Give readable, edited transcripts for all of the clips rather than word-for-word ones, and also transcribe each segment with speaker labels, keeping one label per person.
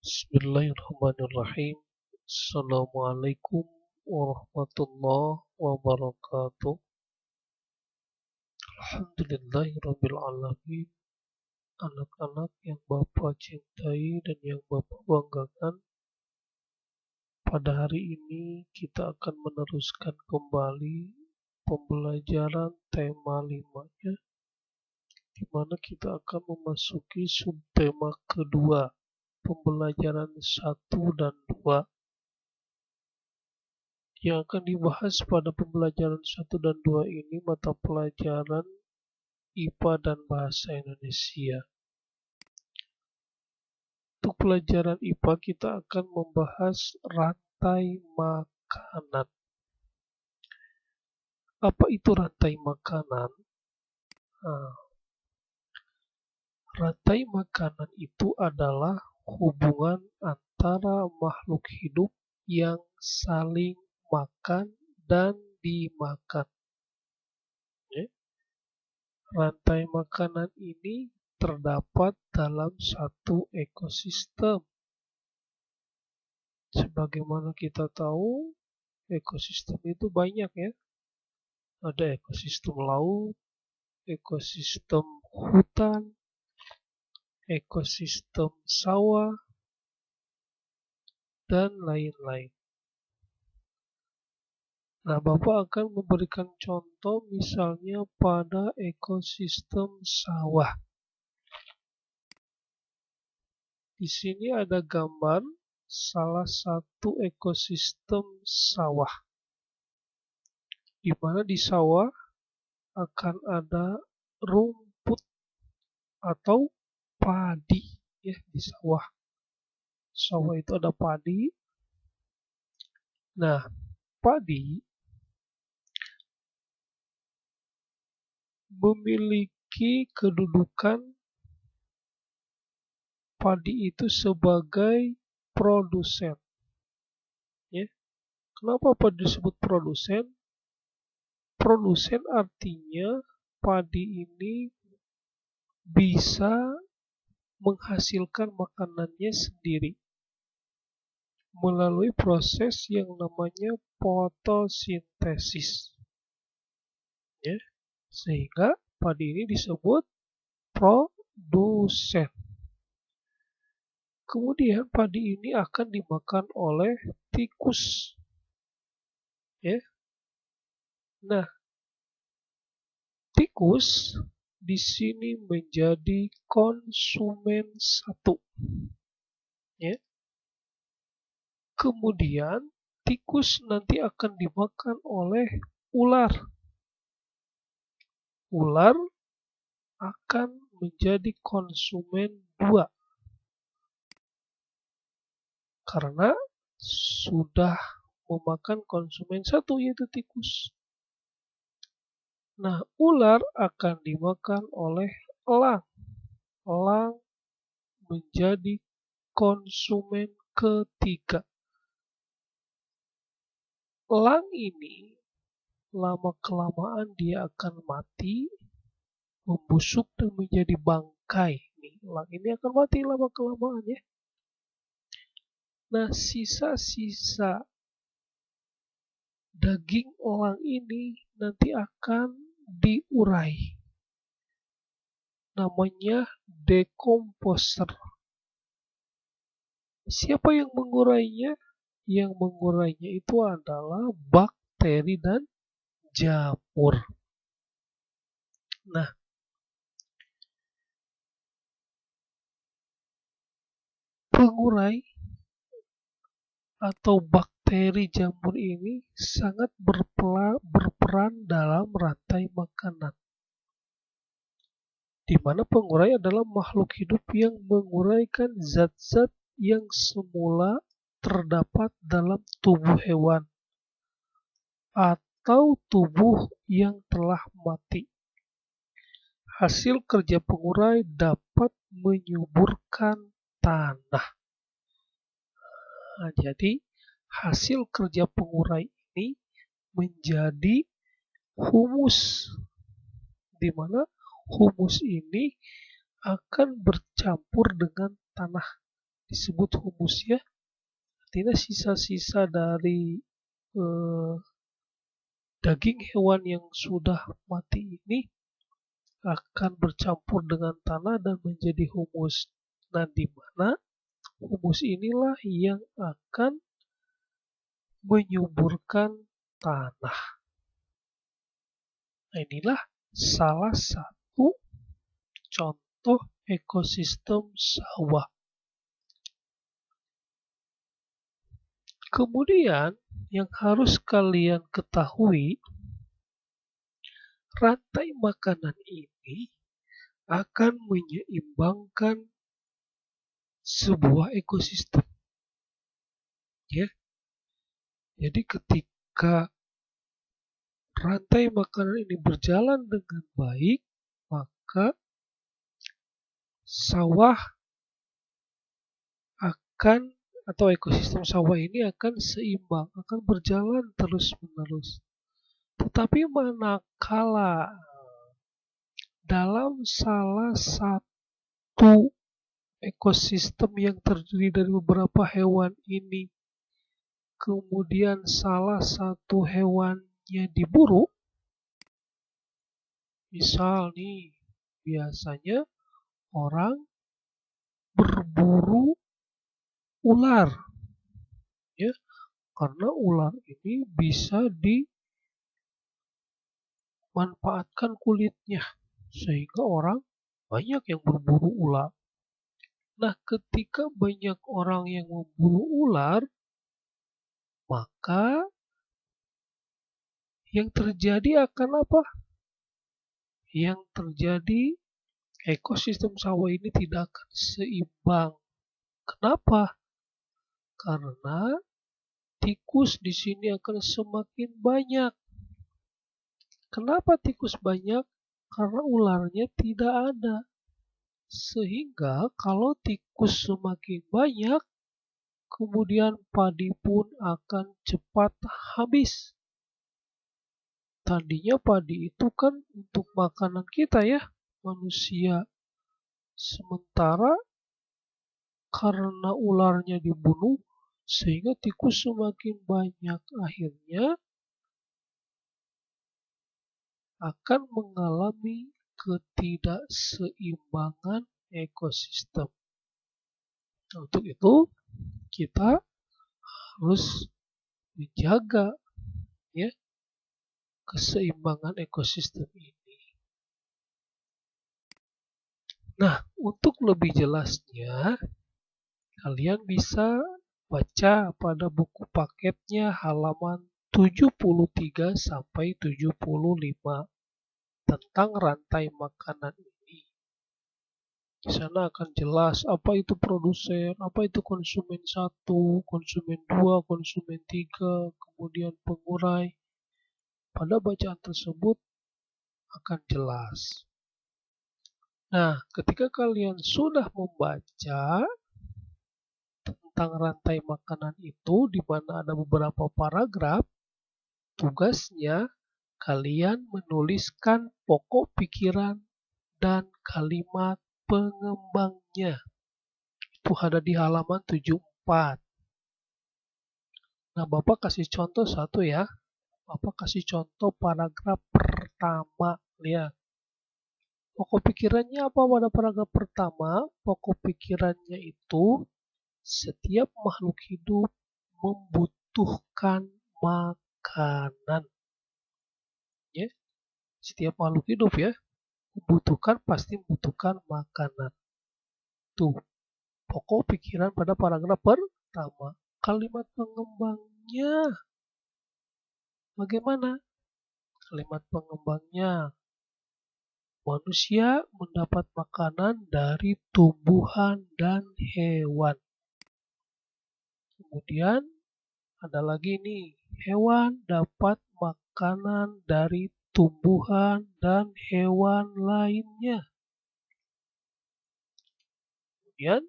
Speaker 1: Bismillahirrahmanirrahim. Assalamualaikum warahmatullahi wabarakatuh. Alhamdulillahirabbil alamin. Anak-anak yang Bapak cintai dan yang Bapak banggakan, pada hari ini kita akan meneruskan kembali pembelajaran tema 5-nya, di mana kita akan memasuki subtema kedua, pembelajaran 1 dan 2. Yang akan dibahas pada pembelajaran 1 dan 2 ini mata pelajaran IPA dan Bahasa Indonesia. Untuk pelajaran IPA kita akan membahas rantai makanan. Apa itu rantai makanan? Rantai makanan itu adalah hubungan antara makhluk hidup yang saling makan dan dimakan. Rantai makanan ini terdapat dalam satu ekosistem. Sebagaimana kita tahu, ekosistem itu banyak ya. Ada ekosistem laut, ekosistem hutan, ekosistem sawah, dan lain-lain. Nah, Bapak akan memberikan contoh misalnya pada ekosistem sawah. Di sini ada gambar salah satu ekosistem sawah, di mana di sawah akan ada rumput atau padi ya. Di sawah itu ada padi. Nah, padi memiliki kedudukan padi itu sebagai produsen ya. Kenapa padi disebut produsen? Produsen artinya padi ini bisa menghasilkan makanannya sendiri melalui proses yang namanya fotosintesis ya. Sehingga padi ini disebut produsen. Kemudian padi ini akan dimakan oleh tikus ya. Nah, tikus di sini menjadi konsumen satu ya. Kemudian tikus nanti akan dimakan oleh ular. Ular akan menjadi konsumen 2 karena sudah memakan konsumen 1 yaitu tikus. Nah, ular akan dimakan oleh elang. Elang menjadi konsumen ketiga. Elang ini lama-kelamaan dia akan mati, membusuk dan menjadi bangkai. Elang ini akan mati lama-kelamaan ya. Nah, sisa-sisa daging elang ini nanti akan diurai. Namanya dekomposer. Siapa yang mengurainya? Yang mengurainya itu adalah bakteri dan jamur. Nah, pengurai atau bakteri jamur ini sangat berperan dalam rantai makanan. Di mana pengurai adalah makhluk hidup yang menguraikan zat-zat yang semula terdapat dalam tubuh hewan atau tubuh yang telah mati. Hasil kerja pengurai dapat menyuburkan tanah. Nah, jadi hasil kerja pengurai ini menjadi humus, di mana humus ini akan bercampur dengan tanah disebut humus ya. Artinya sisa-sisa dari daging hewan yang sudah mati ini akan bercampur dengan tanah dan menjadi humus. Nah, di mana humus inilah yang akan menyuburkan tanah. Nah, inilah salah satu contoh ekosistem sawah. Kemudian yang harus kalian ketahui, rantai makanan ini akan menyeimbangkan sebuah ekosistem. Ya. Jadi ketika rantai makanan ini berjalan dengan baik, maka sawah akan atau ekosistem sawah ini akan seimbang, akan berjalan terus-menerus. Tetapi manakala dalam salah satu ekosistem yang terdiri dari beberapa hewan ini, kemudian salah satu hewannya diburu, misal nih, biasanya orang berburu ular, ya, karena ular ini bisa dimanfaatkan kulitnya, sehingga orang banyak yang berburu ular. Nah, ketika banyak orang yang memburu ular, maka yang terjadi akan apa? Yang terjadi, ekosistem sawah ini tidak akan seimbang. Kenapa? Karena tikus di sini akan semakin banyak. Kenapa tikus banyak? Karena ularnya tidak ada. Sehingga kalau tikus semakin banyak, kemudian padi pun akan cepat habis. Tadinya padi itu kan untuk makanan kita ya, manusia. Sementara karena ularnya dibunuh, sehingga tikus semakin banyak, akhirnya akan mengalami ketidakseimbangan ekosistem. Untuk itu kita harus menjaga ya keseimbangan ekosistem ini. Nah, untuk lebih jelasnya kalian bisa baca pada buku paketnya halaman 73 sampai 75 tentang rantai makanan ini. Di sana akan jelas apa itu produsen, apa itu konsumen 1, konsumen 2, konsumen 3, kemudian pengurai. Pada bacaan tersebut akan jelas. Nah, ketika kalian sudah membaca tentang rantai makanan itu, di mana ada beberapa paragraf, tugasnya kalian menuliskan pokok pikiran dan kalimat pengembangnya. Itu ada di halaman 74. Nah, Bapak kasih contoh satu ya. Bapak kasih contoh paragraf pertama. Lihat. Pokok pikirannya apa pada paragraf pertama? Pokok pikirannya itu setiap makhluk hidup membutuhkan makanan. Ya, setiap makhluk hidup ya pasti membutuhkan makanan. Tuh, pokok pikiran pada paragraf pertama. Kalimat pengembangnya bagaimana? Kalimat pengembangnya, manusia mendapat makanan dari tumbuhan dan hewan. Kemudian ada lagi nih, hewan dapat makanan dari tumbuhan dan hewan lainnya. Kemudian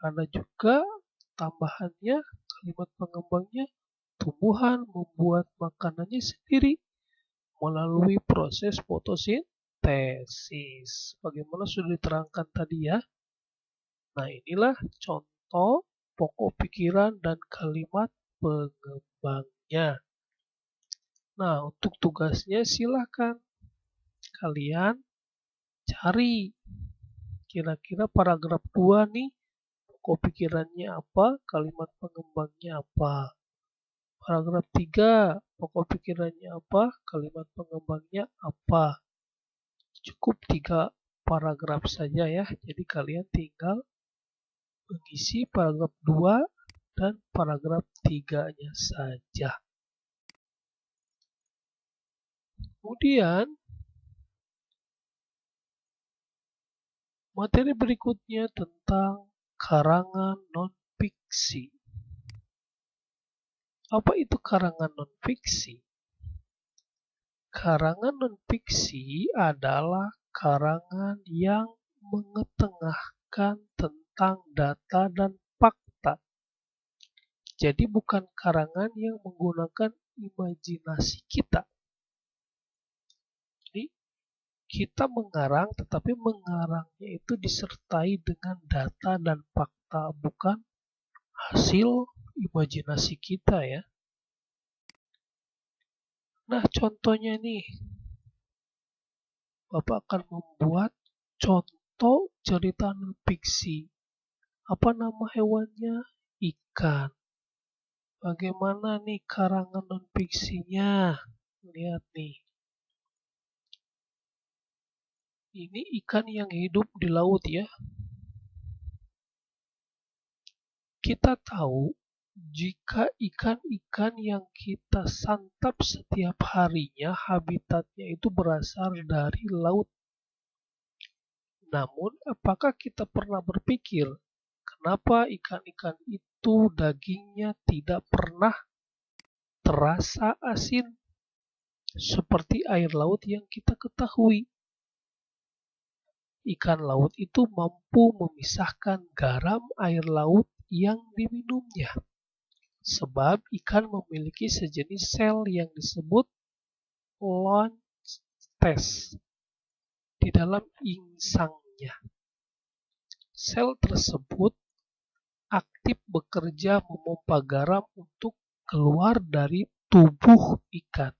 Speaker 1: ada juga tambahannya, kalimat pengembangnya, tumbuhan membuat makanannya sendiri melalui proses fotosintesis. Bagaimana sudah diterangkan tadi ya. Nah, inilah contoh pokok pikiran dan kalimat pengembangnya. Nah, untuk tugasnya silahkan kalian cari kira-kira paragraf 2 nih, pokok pikirannya apa, kalimat pengembangnya apa. Paragraf 3, pokok pikirannya apa, kalimat pengembangnya apa. Cukup 3 paragraf saja ya, jadi kalian tinggal mengisi paragraf 2 dan paragraf 3-nya saja. Kemudian, materi berikutnya tentang karangan non-fiksi. Apa itu karangan non-fiksi? Karangan non-fiksi adalah karangan yang mengetengahkan tentang data dan fakta. Jadi bukan karangan yang menggunakan imajinasi kita. Jadi kita mengarang, tetapi mengarangnya itu disertai dengan data dan fakta, bukan hasil imajinasi kita ya. Nah, contohnya nih, Bapak akan membuat contoh cerita non-fiksi. Apa nama hewannya? Ikan. Bagaimana nih karangan non-fiksinya? Lihat nih. Ini ikan yang hidup di laut ya. Kita tahu jika ikan-ikan yang kita santap setiap harinya habitatnya itu berasal dari laut. Namun, apakah kita pernah berpikir kenapa ikan-ikan itu dagingnya tidak pernah terasa asin seperti air laut yang kita ketahui? Ikan laut itu mampu memisahkan garam air laut yang diminumnya. Sebab ikan memiliki sejenis sel yang disebut lontes di dalam insangnya. Sel tersebut aktif bekerja memompa garam untuk keluar dari tubuh ikan.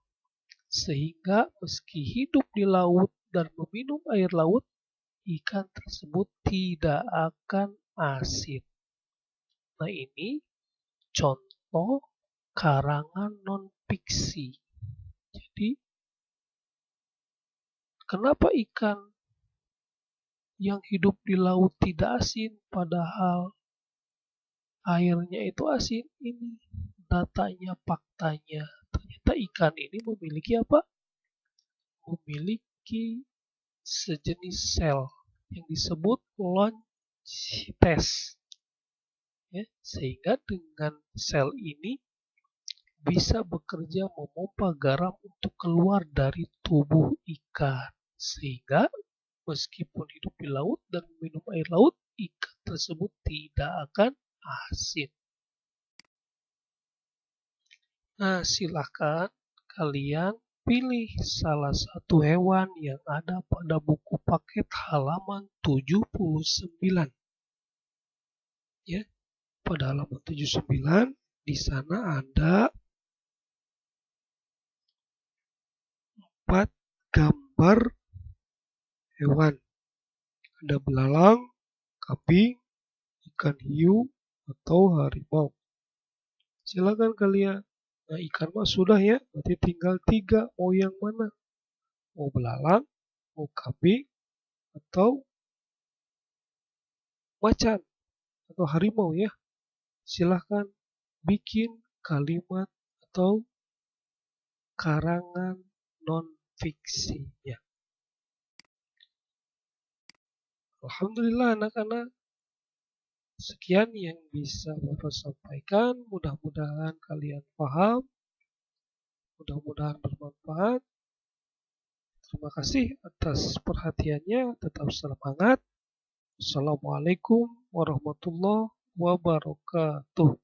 Speaker 1: Sehingga meski hidup di laut dan meminum air laut, ikan tersebut tidak akan asin. Nah, ini contoh karangan non-fiksi. Jadi, kenapa ikan yang hidup di laut tidak asin padahal airnya itu asin? Ini datanya, faktanya. Ternyata ikan ini memiliki apa? Memiliki sejenis sel yang disebut lontes. Ya, sehingga dengan sel ini bisa bekerja memompa garam untuk keluar dari tubuh ikan. Sehingga meskipun hidup di laut dan minum air laut, ikan tersebut tidak akan asin. Nah, silakan kalian pilih salah satu hewan yang ada pada buku paket halaman 79. Ya, pada halaman 79 di sana ada 4 gambar hewan. Ada belalang, kambing, ikan hiu, atau harimau. Silakan kalian. Nah, ikan mah sudah ya, berarti tinggal 3. Mau yang mana? Mau belalang, mau kambing, atau macan, atau harimau ya. Silahkan bikin kalimat atau karangan non-fiksinya. Alhamdulillah anak-anak, sekian yang bisa Bapak sampaikan. Mudah-mudahan kalian paham, mudah-mudahan bermanfaat. Terima kasih atas perhatiannya, tetap semangat. Assalamualaikum warahmatullahi wabarakatuh.